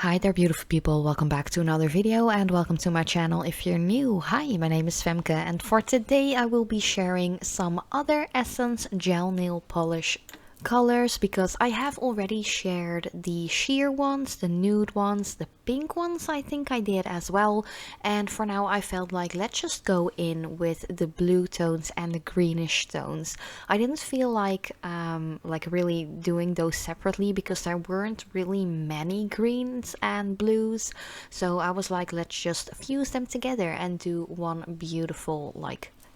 Hi there beautiful people, welcome back to another video and welcome to my channel if you're new. Hi, my name is Femke and for today I will be sharing some other Essence gel nail polish colors because I have already shared the sheer ones, the nude ones, the pink ones I think I did as well, and for now I felt like let's just go in with the blue tones and the greenish tones. I didn't feel like really doing those separately because there weren't really many greens and blues, so I was like let's just fuse them together and do one beautiful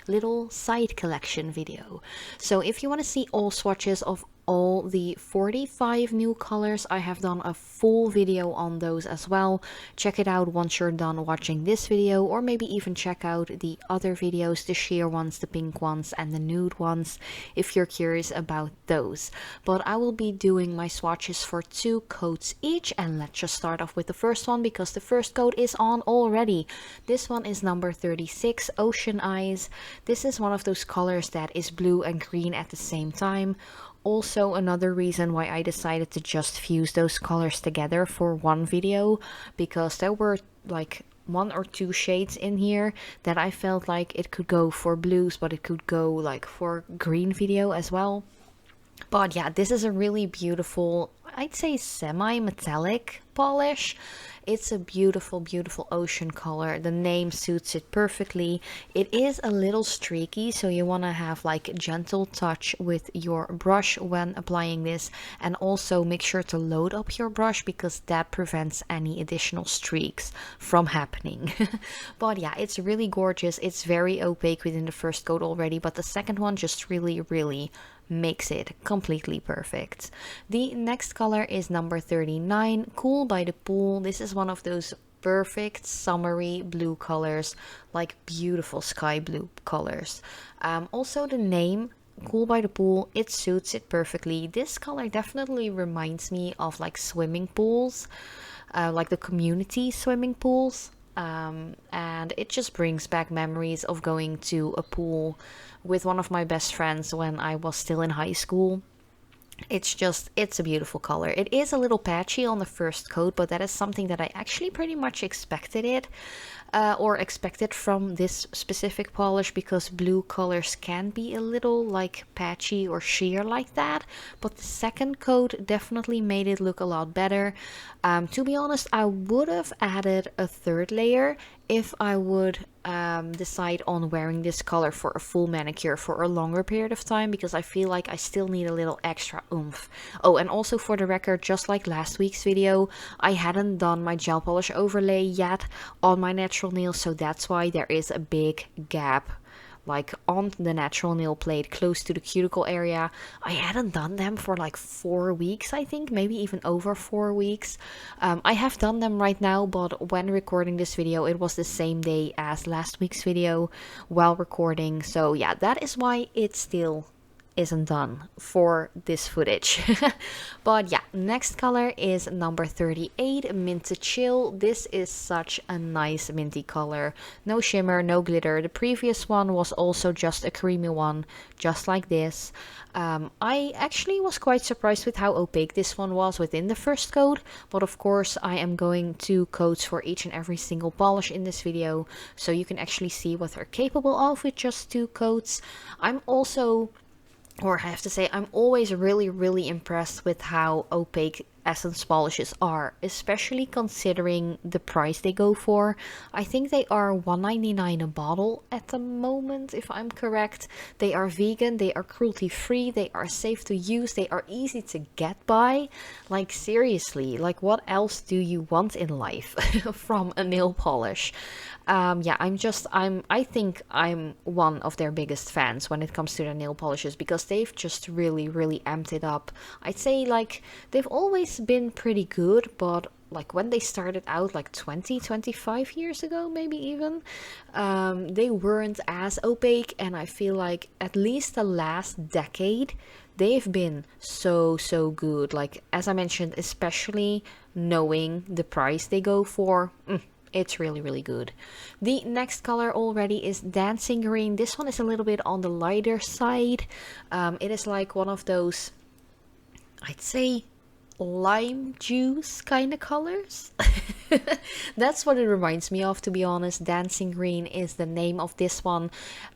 little side collection video. So if you want to see all swatches of all the 45 new colors, I have done a full video on those as well. Check it out once you're done watching this video, or maybe even check out the other videos, the sheer ones, the pink ones and the nude ones, if you're curious about those. But I will be doing my swatches for 2 coats each, and let's just start off with the first one because the first coat is on already. This one is number 36, Ocean Eyes. This is one of those colors that is blue and green at the same time. Also another reason why I decided to just fuse those colors together for one video, because there were like 1 or 2 shades in here that I felt like it could go for blues, but it could go like for green video as well. But yeah, this is a really beautiful, I'd say semi-metallic polish. It's a beautiful, beautiful ocean color. The name suits it perfectly. It is a little streaky, so you want to have like a gentle touch with your brush when applying this, and also make sure to load up your brush because that prevents any additional streaks from happening. But yeah, it's really gorgeous. It's very opaque within the first coat already, but the second one just really makes it completely perfect. The next color is number 39, Cool by the Pool. This is one of those perfect summery blue colors, like beautiful sky blue colors. Also the name Cool by the Pool, it suits it perfectly. This color definitely reminds me of like swimming pools, like the community swimming pools. And it just brings back memories of going to a pool with one of my best friends when I was still in high school. It's a beautiful color. It is a little patchy on the first coat, but that is something that I actually pretty much expected from this specific polish, because blue colors can be a little like patchy or sheer like that, but the second coat definitely made it look a lot better. To be honest, I would have added a third layer if I would decide on wearing this color for a full manicure for a longer period of time, because I feel like I still need a little extra oomph. Oh, and also for the record, just like last week's video, I hadn't done my gel polish overlay yet on my natural nails, so that's why there is a big gap like on the natural nail plate close to the cuticle area. I hadn't done them for like 4 weeks, I think, maybe even over 4 weeks. I have done them right now, but when recording this video it was the same day as last week's video while recording, so yeah, that is why it still isn't done for this footage. But yeah, next color is number 38, Minty Chill. This is such a nice minty color. No shimmer, no glitter. The previous one was also just a creamy one, just like this. I actually was quite surprised with how opaque this one was within the first coat, but of course I am going 2 coats for each and every single polish in this video, so you can actually see what they're capable of with just 2 coats. I have to say, I'm always really impressed with how opaque Essence polishes are, especially considering the price they go for. I think they are $1.99 a bottle at the moment, if I'm correct. They are vegan, they are cruelty free, they are safe to use, they are easy to get by. Like seriously, like what else do you want in life from a nail polish? Yeah, I think I'm one of their biggest fans when it comes to their nail polishes, because they've just really amped it up. I'd say like they've always been pretty good, but like when they started out like 25 years ago, maybe even, they weren't as opaque, and I feel like at least the last decade they've been so good. Like as I mentioned, especially knowing the price they go for, it's really good. The next color already is Dancing Green. This one is a little bit on the lighter side. It is like one of those, I'd say lime juice kind of colors. That's what it reminds me of, to be honest. Dancing Green is the name of this one.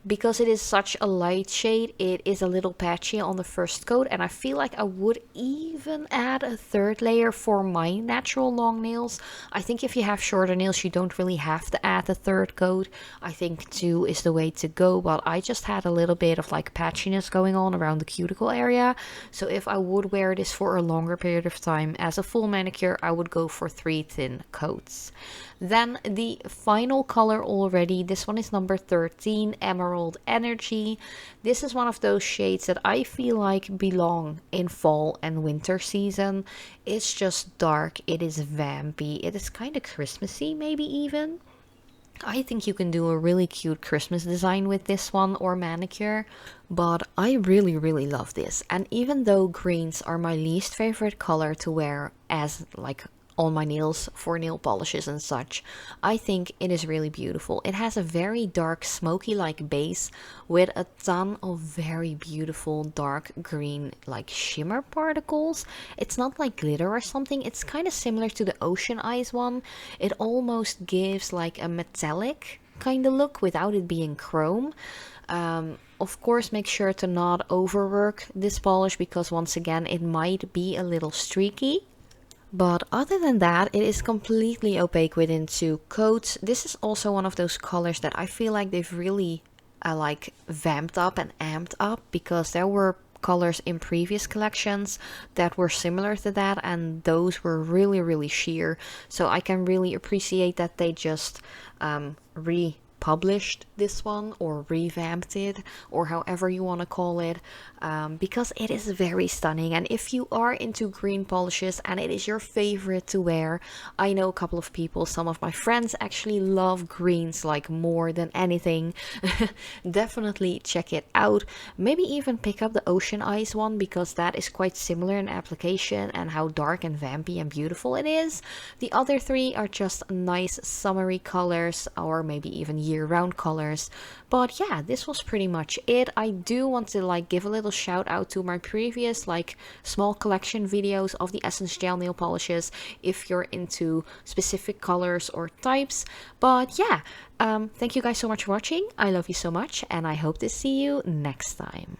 Because it is such a light shade, it is a little patchy on the first coat, and I feel like I would even add a third layer for my natural long nails. I think if you have shorter nails, you don't really have to add a third coat. I think 2 is the way to go, but I just had a little bit of like patchiness going on around the cuticle area. So if I would wear this for a longer period of time as a full manicure, I would go for 3 thin coats. Then the final color already, this one is number 13, Emerald Energy. This is one of those shades that I feel like belong in fall and winter season. It's just dark, it is vampy, it is kind of Christmassy maybe even. I think you can do a really cute Christmas design with this one or manicure, but I really love this. And even though greens are my least favorite color to wear as like on my nails for nail polishes and such, I think it is really beautiful. It has a very dark smoky like base with a ton of very beautiful dark green like shimmer particles. It's not like glitter or something, it's kind of similar to the Ocean Eyes one. It almost gives like a metallic kind of look without it being chrome. Of course, make sure to not overwork this polish because once again it might be a little streaky. But other than that, it is completely opaque within 2 coats. This is also one of those colors that I feel like they've really like vamped up and amped up, because there were colors in previous collections that were similar to that, and those were really sheer. So I can really appreciate that they just republished this one or revamped it, or however you want to call it, because it is very stunning. And if you are into green polishes and it is your favorite to wear, I know a couple of people, some of my friends actually love greens like more than anything. Definitely check it out. Maybe even pick up the Ocean Eyes one, because that is quite similar in application and how dark and vampy and beautiful it is. The other 3 are just nice summery colors, or maybe even year-round colors. But yeah, this was pretty much it. I do want to like give a little shout out to my previous like small collection videos of the Essence gel nail polishes if you're into specific colors or types. But yeah, thank you guys so much for watching. I love you so much, and I hope to see you next time.